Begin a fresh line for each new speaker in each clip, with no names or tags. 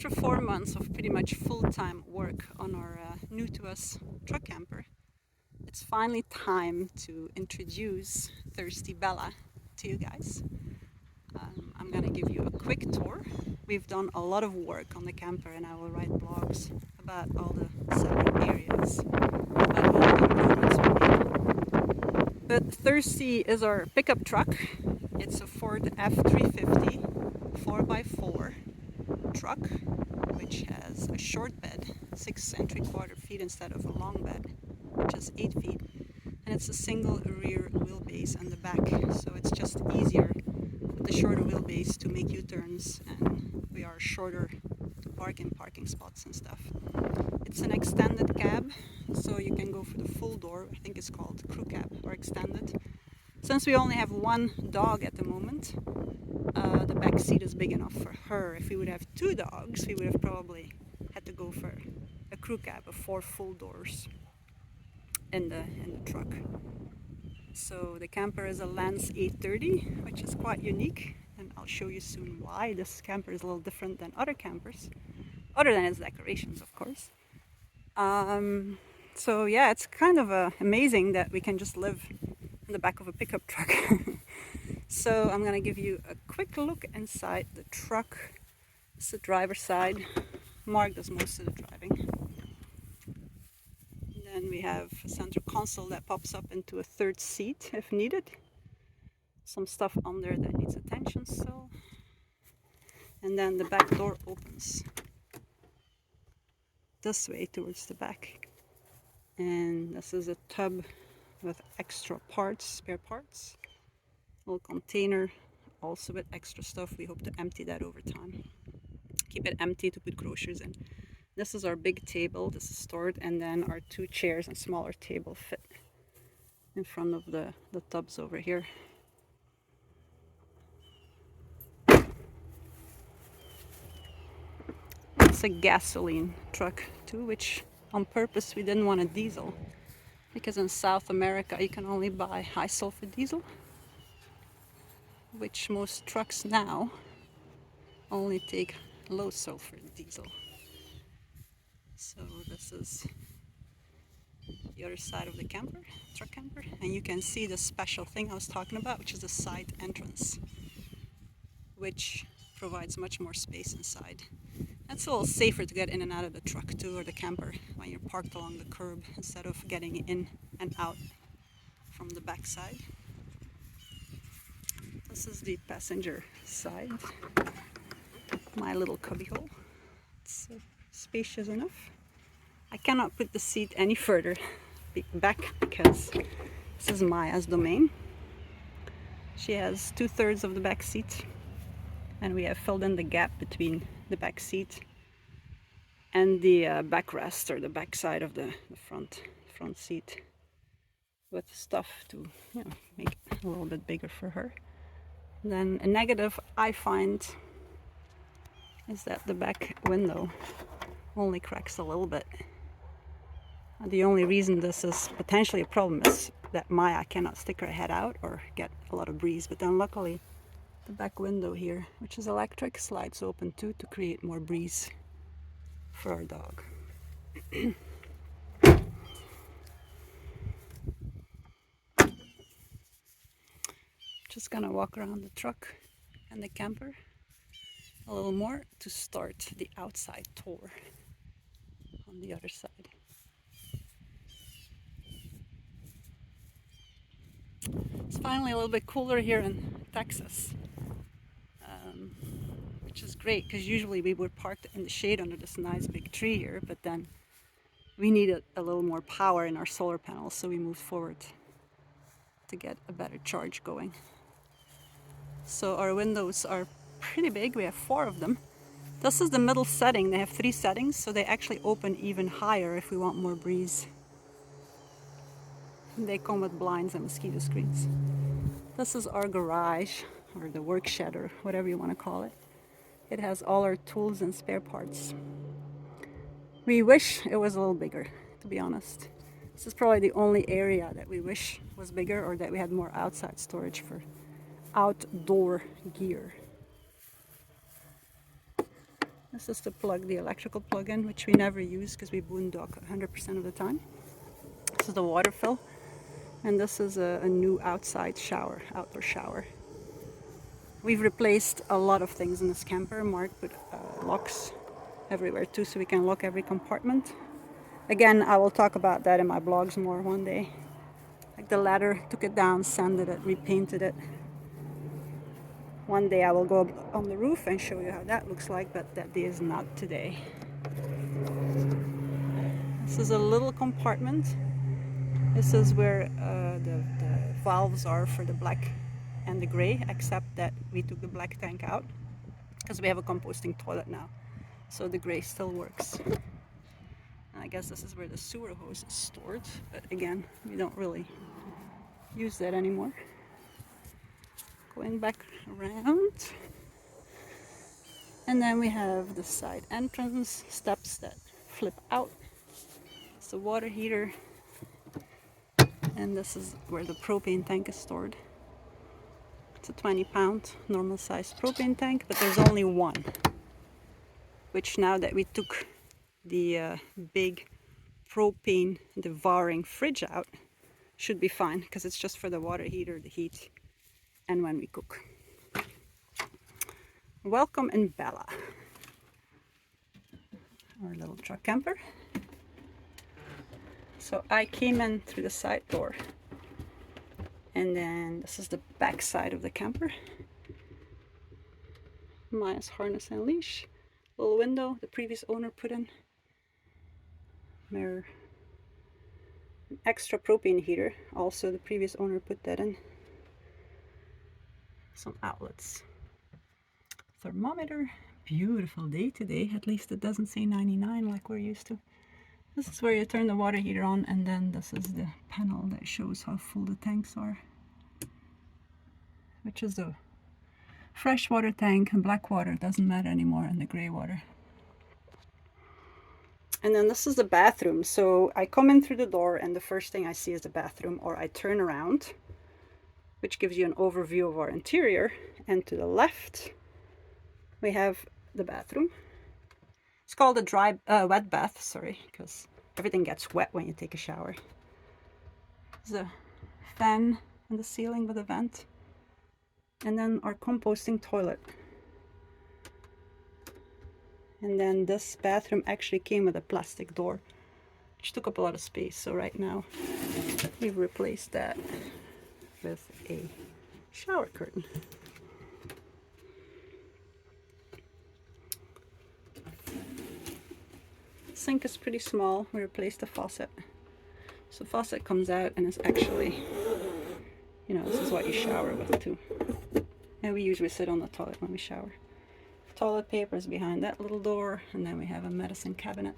After 4 months of pretty much full-time work on our new to us truck camper, it's finally time to introduce Thirsty Bella to you guys. I'm gonna give you a quick tour. We've done a lot of work on the camper and I will write blogs about all the separate areas, about all the improvements we made. But Thirsty is our pickup truck. It's a Ford F350 4x4 truck, which has a short bed, 6 3/4 feet instead of a long bed, which is 8 feet. And it's a single rear wheelbase on the back, so it's just easier with the shorter wheelbase to make U-turns, and we are shorter to park in parking spots and stuff. It's an extended cab, so you can go for the full door. I think it's called crew cab or extended. Since we only have one dog at the moment, the back seat is big enough for her. If we would have 2 dogs, we would have probably had to go for a crew cab of 4 full doors in the truck. So the camper is a Lance 830, which is quite unique, and I'll show you soon why this camper is a little different than other campers, other than its decorations, of course. So yeah, it's kind of amazing that we can just live in the back of a pickup truck. So I'm gonna give you a quick look inside the truck. It's the driver's side. Mark does most of the driving. And then we have a center console that pops up into a 3rd seat if needed. Some stuff on there that needs attention still. And then the back door opens this way towards the back. And this is a tub with extra parts, spare parts. Little container also with extra stuff. We hope to empty that over time. Keep it empty to put groceries in. This is our big table. This is stored, and then our 2 chairs and smaller table fit in front of the tubs over here. It's a gasoline truck too, which on purpose we didn't want a diesel, because in South America you can only buy high sulfur diesel, which most trucks now only take low sulfur diesel. So this is the other side of the camper, truck camper, and you can see the special thing I was talking about, which is the side entrance, which provides much more space inside. It's a little safer to get in and out of the truck too, or the camper, when you're parked along the curb instead of getting in and out from the back side. This is the passenger side, my little cubbyhole. It's spacious enough. I cannot put the seat any further back because this is Maya's domain. She has 2/3 of the back seat, and we have filled in the gap between the back seat and the backrest, or the back side of the front seat, with stuff to, you know, make it a little bit bigger for her. Then a negative I find is that the back window only cracks a little bit. And the only reason this is potentially a problem is that Maya cannot stick her head out or get a lot of breeze. But then luckily the back window here, which is electric, slides open too to create more breeze for our dog. Just gonna walk around the truck and the camper a little more to start the outside tour on the other side. It's finally a little bit cooler here in Texas, which is great, because usually we were parked in the shade under this nice big tree here, but then we needed a little more power in our solar panels, so we moved forward to get a better charge going. So our windows are pretty big. We have 4 of them. This is the middle setting. They have 3 settings, so they actually open even higher if we want more breeze. They come with blinds and mosquito screens. This is our garage, or the work shed, or whatever you want to call it. It has all our tools and spare parts. We wish it was a little bigger, to be honest. This is probably the only area that we wish was bigger, or that we had more outside storage for outdoor gear. This is to plug the electrical plug in, which we never use because we boondock 100% of the time. This is the water fill. And this is a new outside shower, outdoor shower. We've replaced a lot of things in this camper. Mark put locks everywhere too, so we can lock every compartment. Again, I will talk about that in my blogs more one day. Like the ladder, took it down, sanded it, repainted it. One day I will go up on the roof and show you how that looks like, but that day is not today. This is a little compartment. This is where the valves are for the black and the gray, except that we took the black tank out because we have a composting toilet now. So the gray still works. And I guess this is where the sewer hose is stored, but again, we don't really use that anymore. Going back around. And then we have the side entrance, steps that flip out. It's the water heater. And this is where the propane tank is stored. It's a 20-pound normal sized propane tank, but there's only one. Which now that we took the big propane devouring fridge out, should be fine, because it's just for the water heater, the heat, and when we cook. Welcome in Bella, our little truck camper. So I came in through the side door, and then this is the back side of the camper. Maya's harness and leash, little window the previous owner put in, mirror, an extra propane heater, also the previous owner put that in, some outlets, thermometer. Beautiful day today, at least it doesn't say 99 like we're used to. This is where you turn the water heater on, and then this is the panel that shows how full the tanks are, which is the fresh water tank, and black water doesn't matter anymore, and the gray water. And then this is the bathroom. So I come in through the door and the first thing I see is the bathroom, or I turn around, which gives you an overview of our interior. And to the left we have the bathroom. It's called a wet bath, sorry, because everything gets wet when you take a shower. There's a fan in the ceiling with a vent. And then our composting toilet. And then this bathroom actually came with a plastic door, which took up a lot of space. So right now we've replaced that with a shower curtain. Sink is pretty small. We replaced the faucet. So the faucet comes out and it's actually, you know, this is what you shower with too. And we usually sit on the toilet when we shower. Toilet paper is behind that little door, and then we have a medicine cabinet.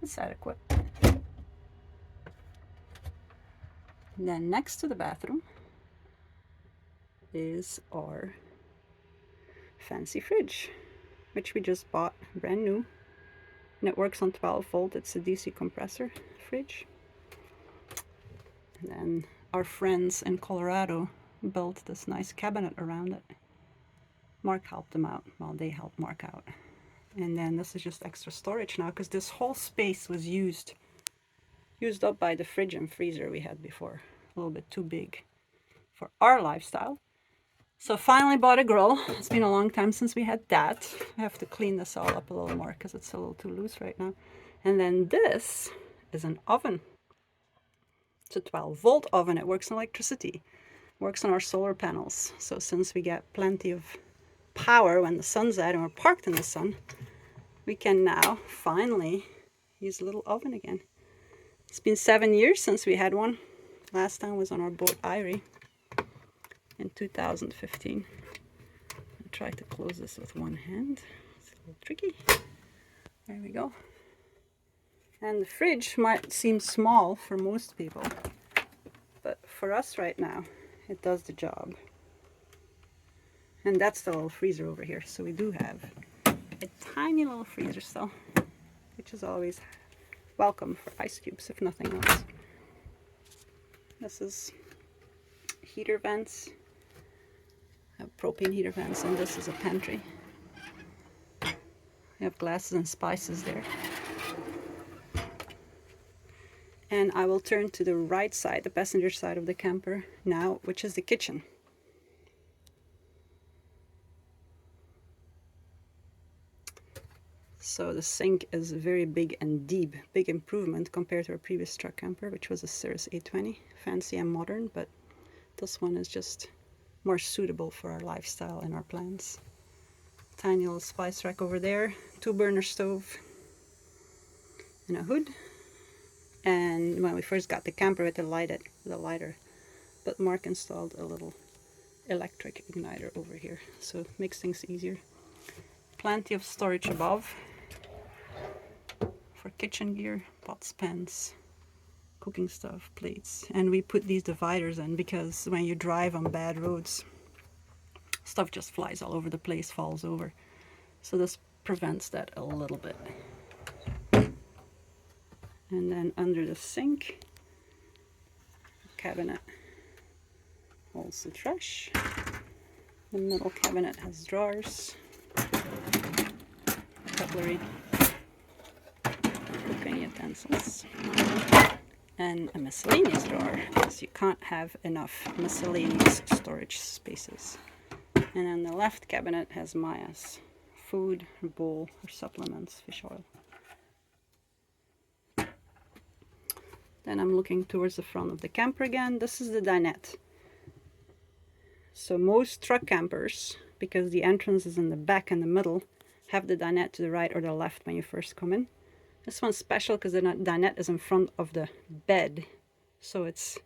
It's adequate. And then next to the bathroom is our fancy fridge, which we just bought brand new, and it works on 12 volt. It's a DC compressor fridge. And then our friends in Colorado built this nice cabinet around it. Mark helped them out. Well, they helped Mark out. And then this is just extra storage now, because this whole space was used up by the fridge and freezer we had before. A little bit too big for our lifestyle. So finally bought a grill. It's been a long time since we had that. I have to clean this all up a little more because it's a little too loose right now. And then this is an oven. It's a 12 volt oven. It works on electricity. Works on our solar panels. So since we get plenty of power when the sun's out and we're parked in the sun, we can now finally use a little oven again. It's been 7 years since we had one. Last time was on our boat Irie in 2015. I'll try to close this with one hand. It's a little tricky. There we go. And the fridge might seem small for most people, but for us right now, it does the job. And that's the little freezer over here. So we do have a tiny little freezer still, which is always welcome for ice cubes, if nothing else. This is heater vents, a propane heater vents, and this is a pantry. We have glasses and spices there. And I will turn to the right side, the passenger side of the camper now, which is the kitchen. So the sink is very big and deep, big improvement compared to our previous truck camper, which was a Cirrus 820, fancy and modern, but this one is just more suitable for our lifestyle and our plans. Tiny little spice rack over there, 2-burner stove, and a hood. And when we first got the camper, we had to light it with a lighter, but Mark installed a little electric igniter over here, so it makes things easier. Plenty of storage above for kitchen gear, pots, pans, cooking stuff, plates. And we put these dividers in because when you drive on bad roads, stuff just flies all over the place, falls over. So this prevents that a little bit. And then under the sink, cabinet holds the trash. The middle cabinet has drawers, cutlery, cooking utensils, and a miscellaneous drawer, because you can't have enough miscellaneous storage spaces. And then the left cabinet has Maya's food, her bowl, her supplements, fish oil. Then I'm looking towards the front of the camper again. This is the dinette. So most truck campers, because the entrance is in the back and the middle, have the dinette to the right or the left when you first come in. This one's special because the dinette is in front of the bed. So it's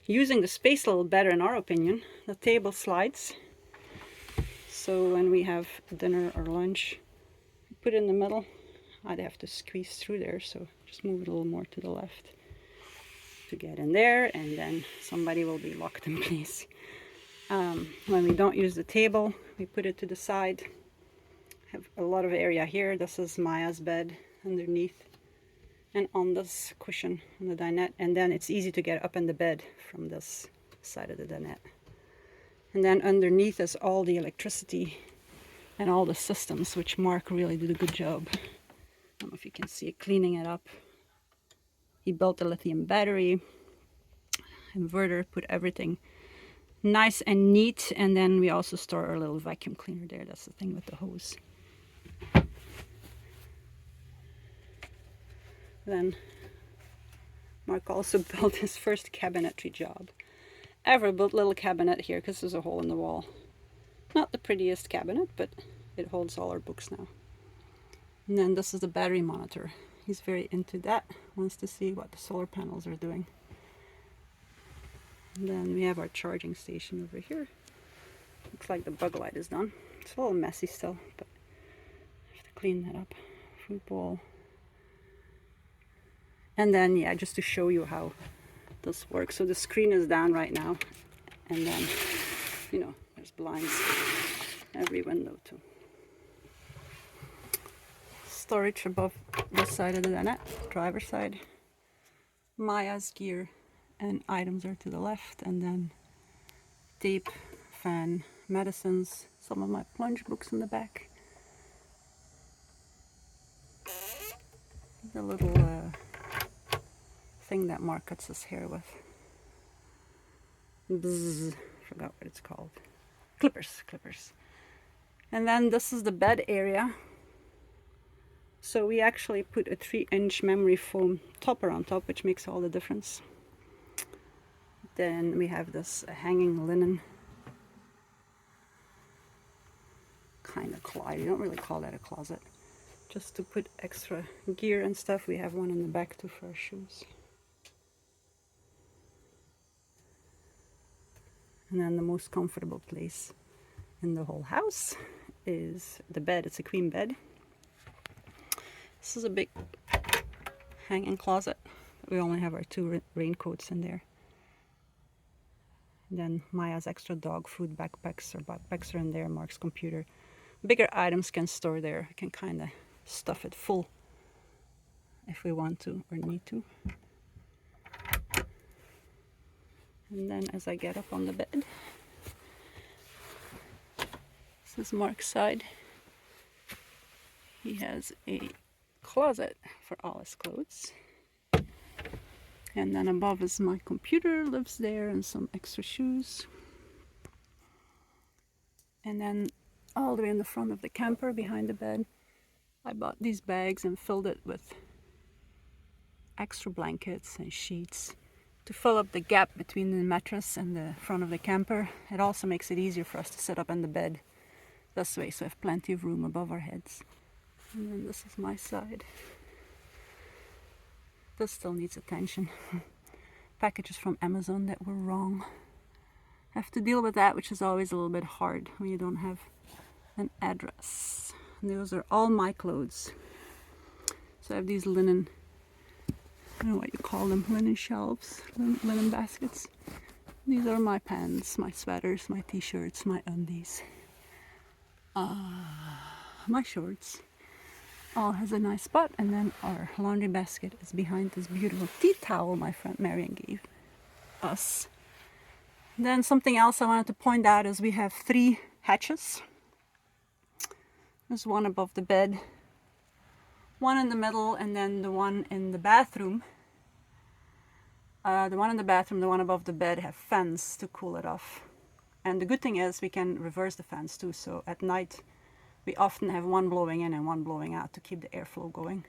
using the space a little better in our opinion. The table slides. So when we have dinner or lunch, put it in the middle. I'd have to squeeze through there, so just move it a little more to the left to get in there, and then somebody will be locked in place. When we don't use the table, we put it to the side. Have a lot of area here. This is Maya's bed underneath, and on this cushion on the dinette, and then it's easy to get up in the bed from this side of the dinette. And then underneath is all the electricity and all the systems, which Mark really did a good job. I don't know if you can see it, cleaning it up. He built a lithium battery, inverter, put everything nice and neat, and then we also store our little vacuum cleaner there. That's the thing with the hose. Then Mark also built his first cabinetry job ever. Built a little cabinet here because there's a hole in the wall. Not the prettiest cabinet, but it holds all our books now. And then this is the battery monitor. He's very into that, wants to see what the solar panels are doing. And then we have our charging station over here. Looks like the bug light is done. It's a little messy still, but I have to clean that up. Fruit bowl. And then, yeah, just to show you how this works. So the screen is down right now, and then, you know, there's blinds every window too. Storage above this side of the dinette, driver's side. Maya's gear and items are to the left, and then tape, fan, medicines, some of my plunge books in the back. The little thing that Mark cuts his hair with. Bzz, forgot what it's called. Clippers. And then this is the bed area. So we actually put a 3-inch memory foam topper on top, which makes all the difference. Then we have this hanging linen kind of closet. You don't really call that a closet. Just to put extra gear and stuff. We have one in the back too for our shoes. And then the most comfortable place in the whole house is the bed. It's a queen bed. This is a big hanging closet. We only have our 2 raincoats in there. And then Maya's extra dog food backpacks are in there. Mark's computer. Bigger items can store there. We can kind of stuff it full if we want to or need to. And then as I get up on the bed, This is Mark's side. He has a closet for all his clothes. And then above is my computer, lives there, and some extra shoes. And then all the way in the front of the camper, behind the bed, I bought these bags and filled it with extra blankets and sheets to fill up the gap between the mattress and the front of the camper. It also makes it easier for us to sit up in the bed this way, so we have plenty of room above our heads. And then this is my side. This still needs attention. Packages from Amazon that were wrong. I have to deal with that, which is always a little bit hard when you don't have an address. And those are all my clothes. So I have these linen, I don't know what you call them, linen shelves, linen baskets. These are my pants, my sweaters, my t-shirts, my undies, my shorts. All has a nice spot, and then our laundry basket is behind this beautiful tea towel my friend Marian gave us. Then something else I wanted to point out is we have 3 hatches. There's one above the bed, one in the middle, and then the one in the bathroom. The one in the bathroom, the one above the bed have fans to cool it off. And the good thing is we can reverse the fans too, so at night we often have one blowing in and one blowing out to keep the airflow going.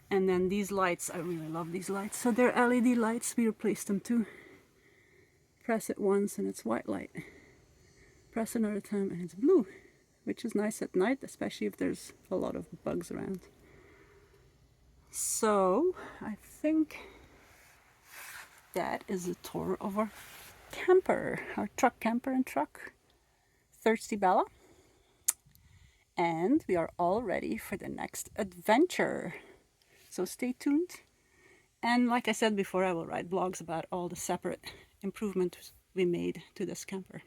And then these lights, I really love these lights. So they're LED lights, we replaced them too. Press it once and it's white light. Press another time and it's blue, which is nice at night, especially if there's a lot of bugs around. So I think that is a tour of our camper, our truck camper and truck, Thirsty Bella. And we are all ready for the next adventure. So stay tuned. And like I said before, I will write blogs about all the separate improvements we made to this camper.